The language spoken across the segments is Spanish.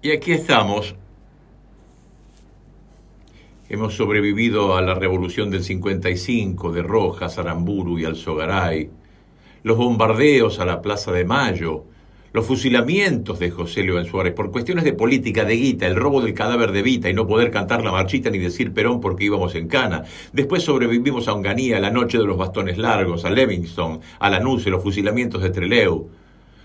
Y aquí estamos. Hemos sobrevivido a la revolución del 55 de Rojas, Aramburu y Alzogaray, los bombardeos a la Plaza de Mayo, los fusilamientos de José León Suárez por cuestiones de política, de guita, el robo del cadáver de Vita y no poder cantar la marchita ni decir Perón porque íbamos en cana. Después sobrevivimos a Onganía, a la noche de los bastones largos, a Livingston, a Lanús, los fusilamientos de Trelew.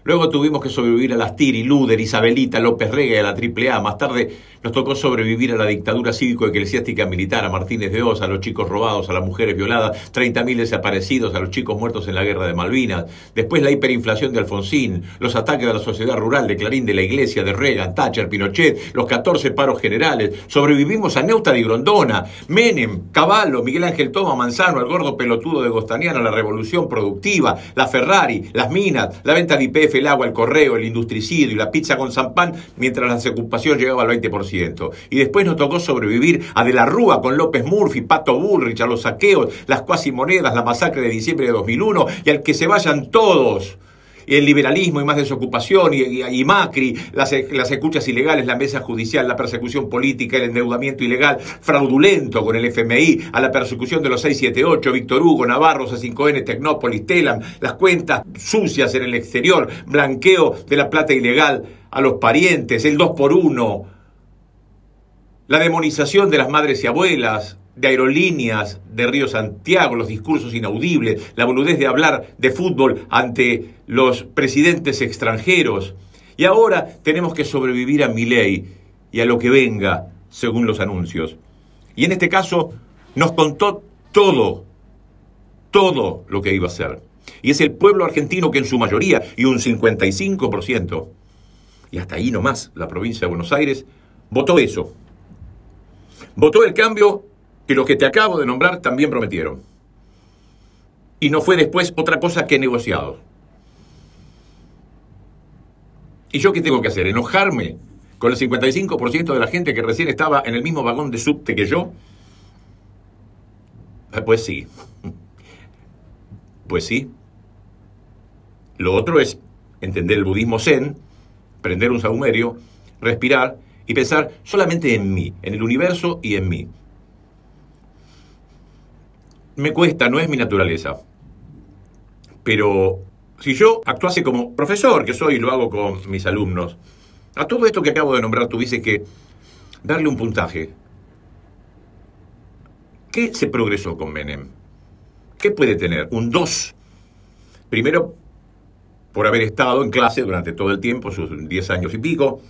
Luego tuvimos que sobrevivir a las Tiri, Luder, Isabelita, López Rega y a la AAA. Más tarde nos tocó sobrevivir a la dictadura cívico-eclesiástica militar, a Martínez de Oz, a los chicos robados, a las mujeres violadas, 30.000 desaparecidos, a los chicos muertos en la guerra de Malvinas. Después la hiperinflación de Alfonsín, los ataques a la sociedad rural de Clarín, de la Iglesia, de Reagan, Thatcher, Pinochet, los 14 paros generales. Sobrevivimos a Neusta y Grondona, Menem, Cavallo, Miguel Ángel Toma, Manzano, el gordo pelotudo de Gostaniano, la revolución productiva, la Ferrari, las minas, la venta de YPF, el agua, el correo, el industricidio y la pizza con zampán, mientras la desocupación llegaba al 20%. Y después nos tocó sobrevivir a De la Rúa con López Murphy, Pato Bullrich, a los saqueos, las cuasimonedas, la masacre de diciembre de 2001 y al que se vayan todos. Y el liberalismo y más desocupación y Macri, las escuchas ilegales, la mesa judicial, la persecución política, el endeudamiento ilegal fraudulento con el FMI, a la persecución de los 678, Víctor Hugo, Navarro, C5N, Tecnópolis, Telam, las cuentas sucias en el exterior, blanqueo de la plata ilegal a los parientes, el 2x1, la demonización de las madres y abuelas, de Aerolíneas, de Río Santiago, los discursos inaudibles, la boludez de hablar de fútbol ante los presidentes extranjeros. Y ahora tenemos que sobrevivir a Milei y a lo que venga, según los anuncios. Y en este caso nos contó todo lo que iba a hacer. Y es el pueblo argentino que en su mayoría, y un 55%, y hasta ahí nomás, la provincia de Buenos Aires, votó eso. Votó el cambio que los que te acabo de nombrar también prometieron. Y no fue después otra cosa que negociados. ¿Y yo qué tengo que hacer? ¿Enojarme con el 55% de la gente que recién estaba en el mismo vagón de subte que yo? Pues sí. Pues sí. Lo otro es entender el budismo zen, prender un saumerio, respirar y pensar solamente en mí, en el universo y en mí. Me cuesta, no es mi naturaleza. Pero si yo actuase como profesor, que soy y lo hago con mis alumnos, a todo esto que acabo de nombrar tuviese que darle un puntaje. ¿Qué se progresó con Menem? ¿Qué puede tener? Un 2. Primero, por haber estado en clase durante todo el tiempo, sus 10 años y pico,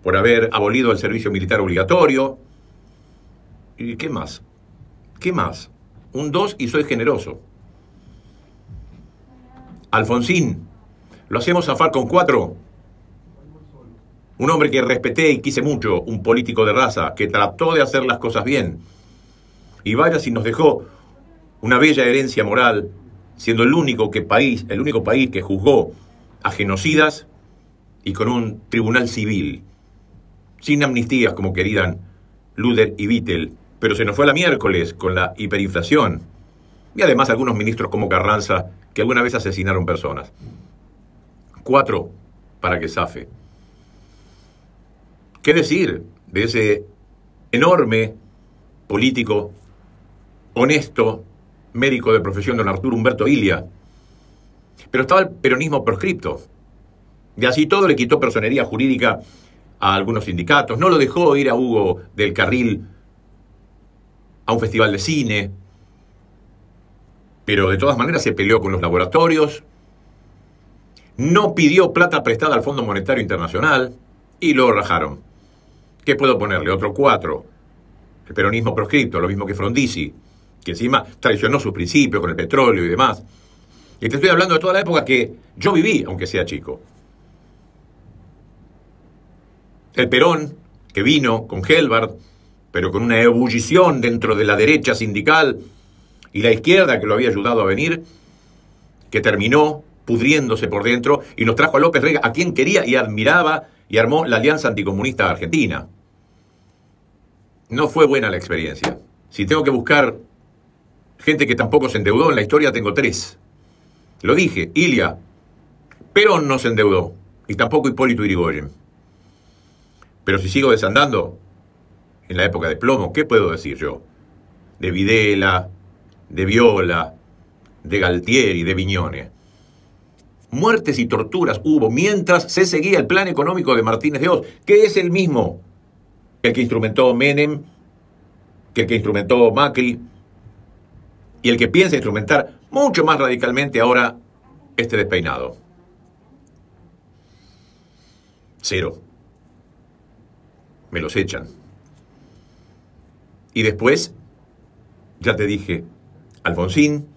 por haber abolido el servicio militar obligatorio. ¿Y qué más? ¿Qué más? Un 2 y soy generoso. Alfonsín, lo hacemos zafar con 4. Un hombre que respeté y quise mucho, un político de raza, que trató de hacer las cosas bien. Y vaya si nos dejó una bella herencia moral, siendo el único país que juzgó a genocidas y con un tribunal civil, sin amnistías como querían Luder y Vittel. Pero se nos fue la miércoles con la hiperinflación. Y además algunos ministros como Carranza que alguna vez asesinaron personas. 4 para que zafe. ¿Qué decir de ese enorme político, honesto, médico de profesión, don Arturo Humberto Illia? Pero estaba el peronismo proscripto. Y así todo le quitó personería jurídica a algunos sindicatos. No lo dejó ir a Hugo del Carril a un festival de cine, pero de todas maneras se peleó con los laboratorios, no pidió plata prestada al Fondo Monetario Internacional y lo rajaron. ¿Qué puedo ponerle? Otro 4. El peronismo proscripto, lo mismo que Frondizi, que encima traicionó sus principios con el petróleo y demás. Y te estoy hablando de toda la época que yo viví, aunque sea chico. El Perón, que vino con Helbert, pero con una ebullición dentro de la derecha sindical y la izquierda que lo había ayudado a venir, que terminó pudriéndose por dentro y nos trajo a López Rega, a quien quería y admiraba, y armó la Alianza Anticomunista Argentina. No fue buena la experiencia. Si tengo que buscar gente que tampoco se endeudó en la historia, tengo 3. Lo dije, Illia. Perón no se endeudó, y tampoco Hipólito Yrigoyen. Pero si sigo desandando, en la época de plomo, ¿qué puedo decir yo? De Videla, de Viola, de Galtieri, de Viñone. Muertes y torturas hubo mientras se seguía el plan económico de Martínez de Hoz, que es el mismo el que instrumentó Menem, que el que instrumentó Macri, y el que piensa instrumentar mucho más radicalmente ahora este despeinado. Cero. Me los echan. Y después, ya te dije Alfonsín,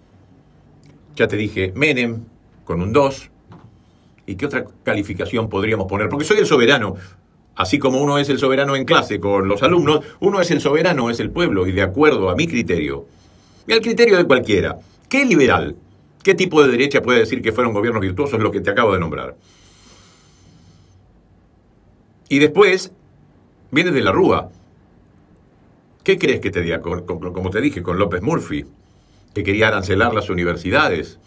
ya te dije Menem, con un 2. ¿Y qué otra calificación podríamos poner? Porque soy el soberano. Así como uno es el soberano en clase con los alumnos, uno es el soberano, es el pueblo, y de acuerdo a mi criterio, y al criterio de cualquiera, ¿qué liberal, qué tipo de derecha puede decir que fueron gobiernos virtuosos los que te acabo de nombrar? Y después, viene de la Rúa. ¿Qué crees que te diga? Como te dije, con López Murphy, que quería arancelar las universidades.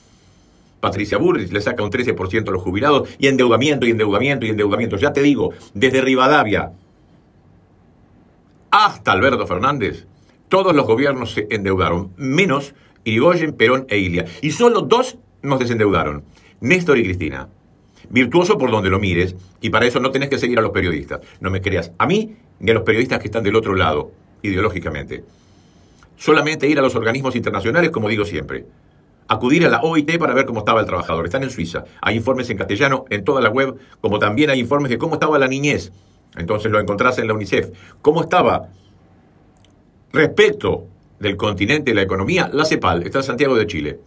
Patricia Bullrich le saca un 13% a los jubilados, y endeudamiento, y endeudamiento, y endeudamiento. Ya te digo, desde Rivadavia hasta Alberto Fernández, todos los gobiernos se endeudaron, menos Irigoyen, Perón e Ilia. Y solo 2 nos desendeudaron, Néstor y Cristina. Virtuoso por donde lo mires, y para eso no tenés que seguir a los periodistas. No me creas a mí ni a los periodistas que están del otro lado, ideológicamente. Solamente ir a los organismos internacionales, como digo siempre. Acudir a la OIT para ver cómo estaba el trabajador. Están en Suiza. Hay informes en castellano en toda la web, como también hay informes de cómo estaba la niñez. Entonces lo encontrás en la UNICEF. ¿Cómo estaba respecto del continente y la economía? La CEPAL está en Santiago de Chile.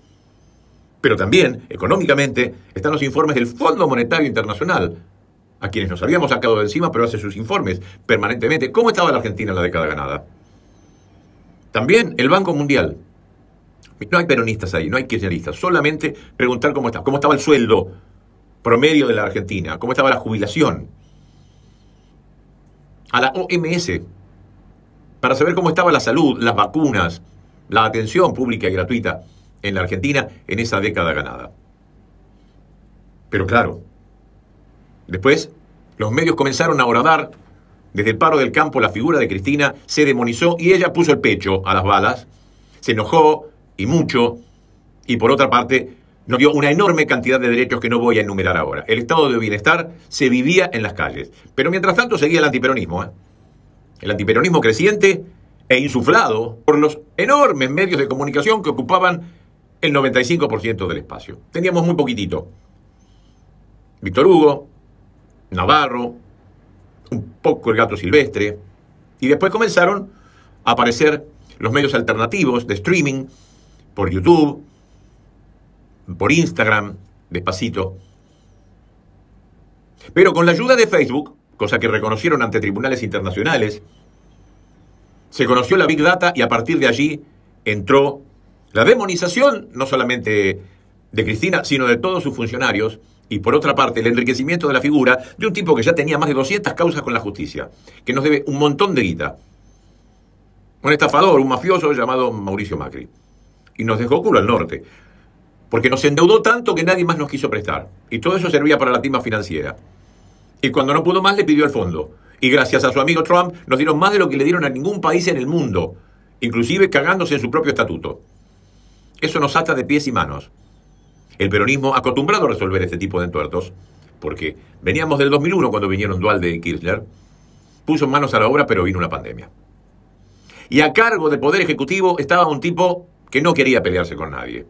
Pero también, económicamente, están los informes del Fondo Monetario Internacional, a quienes nos habíamos sacado de encima, pero hace sus informes permanentemente. ¿Cómo estaba la Argentina en la década ganada? También el Banco Mundial. No hay peronistas ahí, no hay kirchneristas. Solamente preguntar cómo está. ¿Cómo estaba el sueldo promedio de la Argentina? ¿Cómo estaba la jubilación? A la OMS, para saber cómo estaba la salud, las vacunas, la atención pública y gratuita en la Argentina en esa década ganada. Pero claro, después los medios comenzaron a horadar. Desde el paro del campo la figura de Cristina se demonizó y ella puso el pecho a las balas, se enojó y mucho, y por otra parte nos dio una enorme cantidad de derechos que no voy a enumerar ahora. El estado de bienestar se vivía en las calles, pero mientras tanto seguía el antiperonismo, el antiperonismo creciente e insuflado por los enormes medios de comunicación que ocupaban el 95% del espacio. Teníamos muy poquitito. Víctor Hugo, Navarro, un poco el Gato Silvestre, y después comenzaron a aparecer los medios alternativos de streaming, por YouTube, por Instagram, despacito. Pero con la ayuda de Facebook, cosa que reconocieron ante tribunales internacionales, se conoció la Big Data y a partir de allí entró la demonización, no solamente de Cristina, sino de todos sus funcionarios, y por otra parte el enriquecimiento de la figura de un tipo que ya tenía más de 200 causas con la justicia, que nos debe un montón de guita. Un estafador, un mafioso llamado Mauricio Macri. Y nos dejó culo al norte, porque nos endeudó tanto que nadie más nos quiso prestar. Y todo eso servía para la timba financiera. Y cuando no pudo más le pidió el fondo. Y gracias a su amigo Trump nos dieron más de lo que le dieron a ningún país en el mundo, inclusive cagándose en su propio estatuto. Eso nos ata de pies y manos. El peronismo, acostumbrado a resolver este tipo de entuertos, porque veníamos del 2001 cuando vinieron Duhalde y Kirchner, puso manos a la obra, pero vino una pandemia. Y a cargo del Poder Ejecutivo estaba un tipo que no quería pelearse con nadie.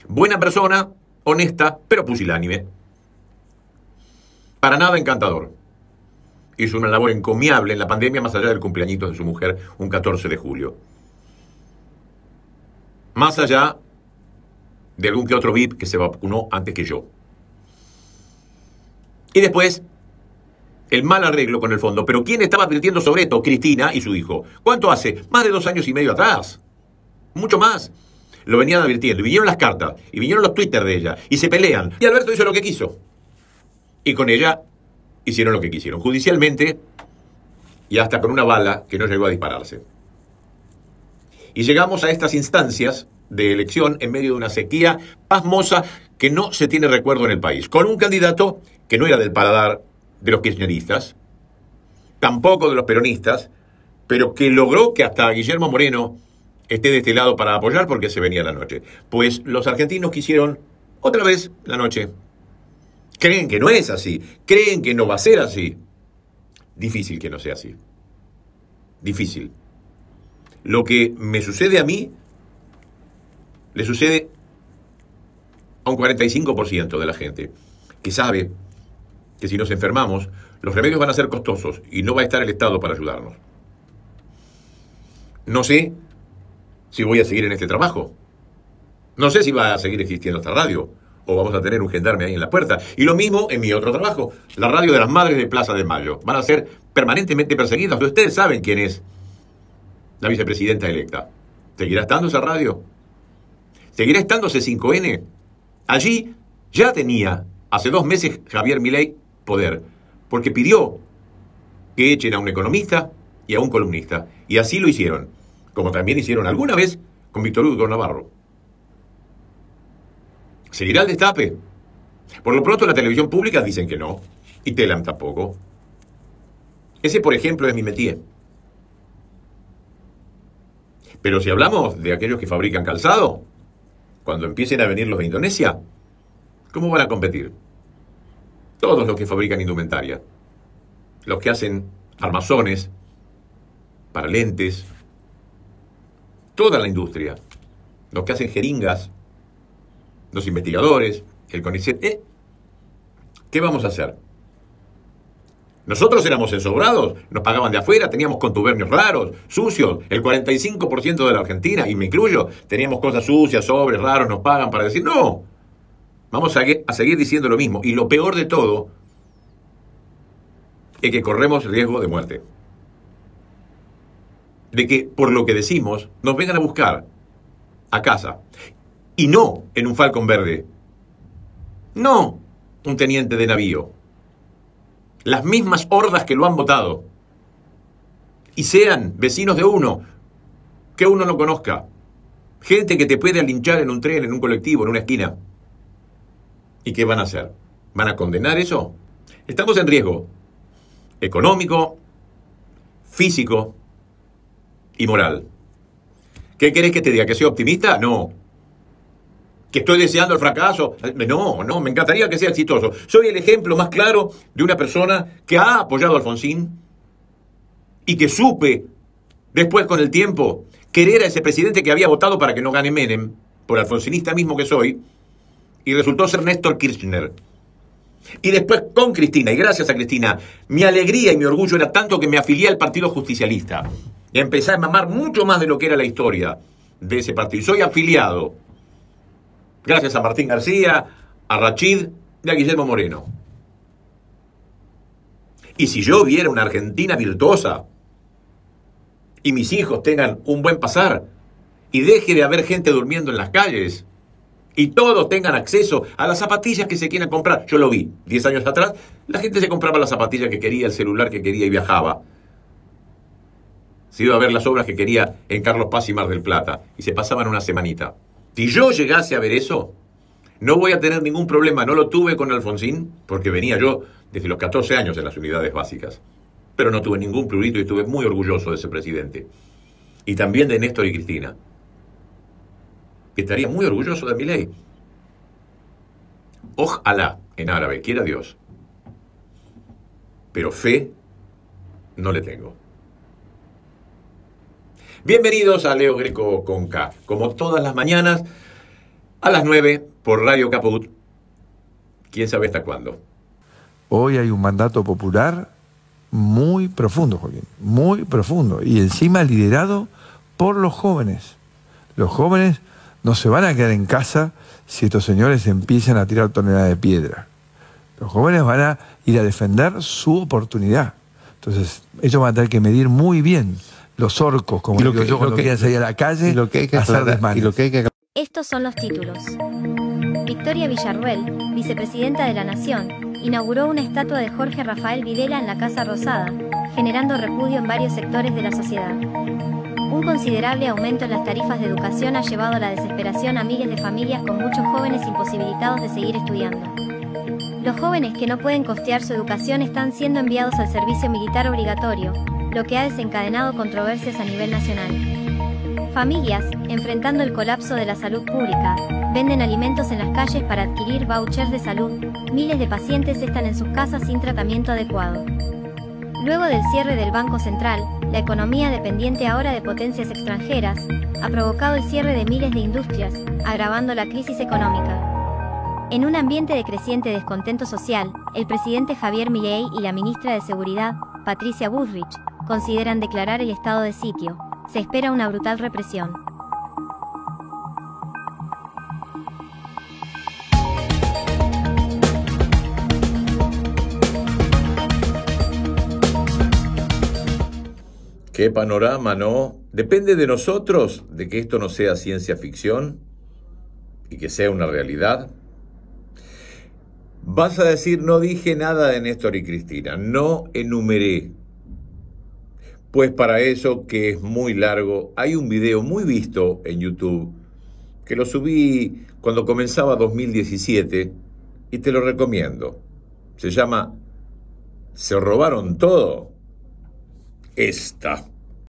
Buena persona, honesta, pero pusilánime. Para nada encantador. Hizo una labor encomiable en la pandemia, más allá del cumpleañito de su mujer, un 14 de julio. Más allá de algún que otro VIP que se vacunó antes que yo. Y después, el mal arreglo con el fondo. ¿Pero quién estaba advirtiendo sobre esto? Cristina y su hijo. ¿Cuánto hace? Más de 2 años y medio atrás. Mucho más. Lo venían advirtiendo. Y vinieron las cartas. Y vinieron los Twitter de ella. Y se pelean. Y Alberto hizo lo que quiso. Y con ella hicieron lo que quisieron. Judicialmente y hasta con una bala que no llegó a dispararse. Y llegamos a estas instancias de elección en medio de una sequía pasmosa que no se tiene recuerdo en el país. Con un candidato que no era del paladar de los kirchneristas, tampoco de los peronistas, pero que logró que hasta Guillermo Moreno esté de este lado para apoyar porque se venía la noche. Pues los argentinos quisieron otra vez la noche. Creen que no es así, creen que no va a ser así. Difícil que no sea así. Difícil. Lo que me sucede a mí, le sucede a un 45% de la gente, que sabe que si nos enfermamos, los remedios van a ser costosos y no va a estar el Estado para ayudarnos. No sé si voy a seguir en este trabajo. No sé si va a seguir existiendo esta radio o vamos a tener un gendarme ahí en la puerta. Y lo mismo en mi otro trabajo, la radio de las Madres de Plaza de Mayo. Van a ser permanentemente perseguidas. Ustedes saben quién es la vicepresidenta electa. ¿Seguirá estando esa radio? ¿Seguirá estando C5N? Allí ya tenía, hace 2 meses, Javier Milei poder, porque pidió que echen a un economista y a un columnista. Y así lo hicieron, como también hicieron alguna vez con Víctor Hugo Navarro. ¿Seguirá el destape? Por lo pronto la televisión pública dicen que no, y Telam tampoco. Ese, por ejemplo, es mi métier. Pero si hablamos de aquellos que fabrican calzado, cuando empiecen a venir los de Indonesia, ¿cómo van a competir? Todos los que fabrican indumentaria, los que hacen armazones para lentes, toda la industria, los que hacen jeringas, los investigadores, el CONICET. ¿Qué vamos a hacer? Nosotros éramos ensobrados, nos pagaban de afuera, teníamos contubernios raros, sucios. El 45% de la Argentina, y me incluyo, teníamos cosas sucias, sobres, raros, nos pagan para decir, no, vamos a seguir diciendo lo mismo. Y lo peor de todo es que corremos riesgo de muerte. De que por lo que decimos nos vengan a buscar a casa. Y no en un Falcon verde. No un teniente de navío. Las mismas hordas que lo han votado. Y sean vecinos de uno, que uno no conozca. Gente que te puede linchar en un tren, en un colectivo, en una esquina. ¿Y qué van a hacer? ¿Van a condenar eso? Estamos en riesgo económico, físico y moral. ¿Qué querés que te diga? ¿Que soy optimista? No. ¿Que estoy deseando el fracaso? No, me encantaría que sea exitoso. Soy el ejemplo más claro de una persona que ha apoyado a Alfonsín y que supe, después con el tiempo, querer a ese presidente que había votado para que no gane Menem, por alfonsinista mismo que soy, y resultó ser Néstor Kirchner. Y después con Cristina, y gracias a Cristina, mi alegría y mi orgullo era tanto que me afilié al Partido Justicialista. Y empecé a mamar mucho más de lo que era la historia de ese partido. Soy afiliado, gracias a Martín García, a Rachid y a Guillermo Moreno. Y si yo viera una Argentina virtuosa y mis hijos tengan un buen pasar y deje de haber gente durmiendo en las calles y todos tengan acceso a las zapatillas que se quieran comprar. Yo lo vi 10 años atrás, la gente se compraba las zapatillas que quería, el celular que quería y viajaba. Se iba a ver las obras que quería en Carlos Paz y Mar del Plata y se pasaban una semanita. Si yo llegase a ver eso, no voy a tener ningún problema. No lo tuve con Alfonsín, porque venía yo desde los 14 años en las unidades básicas. Pero no tuve ningún prurito y estuve muy orgulloso de ese presidente. Y también de Néstor y Cristina. Estaría muy orgulloso de Milei. Ojalá, en árabe, quiera Dios. Pero fe no le tengo. Bienvenidos a Leo Greco con K. Como todas las mañanas, a las 9 por Radio Caput. ¿Quién sabe hasta cuándo? Hoy hay un mandato popular muy profundo, Joaquín, muy profundo. Y encima liderado por los jóvenes. Los jóvenes no se van a quedar en casa si estos señores empiezan a tirar toneladas de piedra. Los jóvenes van a ir a defender su oportunidad. Entonces, ellos van a tener que medir muy bien los orcos, como digo yo, cuando quieran salir a la calle, lo que hay que hacer desmanes. Estos son los títulos. Victoria Villarruel, vicepresidenta de la Nación, inauguró una estatua de Jorge Rafael Videla en la Casa Rosada, generando repudio en varios sectores de la sociedad. Un considerable aumento en las tarifas de educación ha llevado a la desesperación a miles de familias con muchos jóvenes imposibilitados de seguir estudiando. Los jóvenes que no pueden costear su educación están siendo enviados al servicio militar obligatorio, lo que ha desencadenado controversias a nivel nacional. Familias, enfrentando el colapso de la salud pública, venden alimentos en las calles para adquirir vouchers de salud. Miles de pacientes están en sus casas sin tratamiento adecuado. Luego del cierre del Banco Central, la economía dependiente ahora de potencias extranjeras ha provocado el cierre de miles de industrias, agravando la crisis económica. En un ambiente de creciente descontento social, el presidente Javier Milei y la ministra de Seguridad, Patricia Bullrich, consideran declarar el estado de sitio. Se espera una brutal represión. Qué panorama, ¿no? Depende de nosotros de que esto no sea ciencia ficción y que sea una realidad. Vas a decir, no dije nada de Néstor y Cristina, no enumeré. Pues para eso, que es muy largo, hay un video muy visto en YouTube, que lo subí cuando comenzaba 2017 y te lo recomiendo. Se llama ¿Se robaron todo? Esta.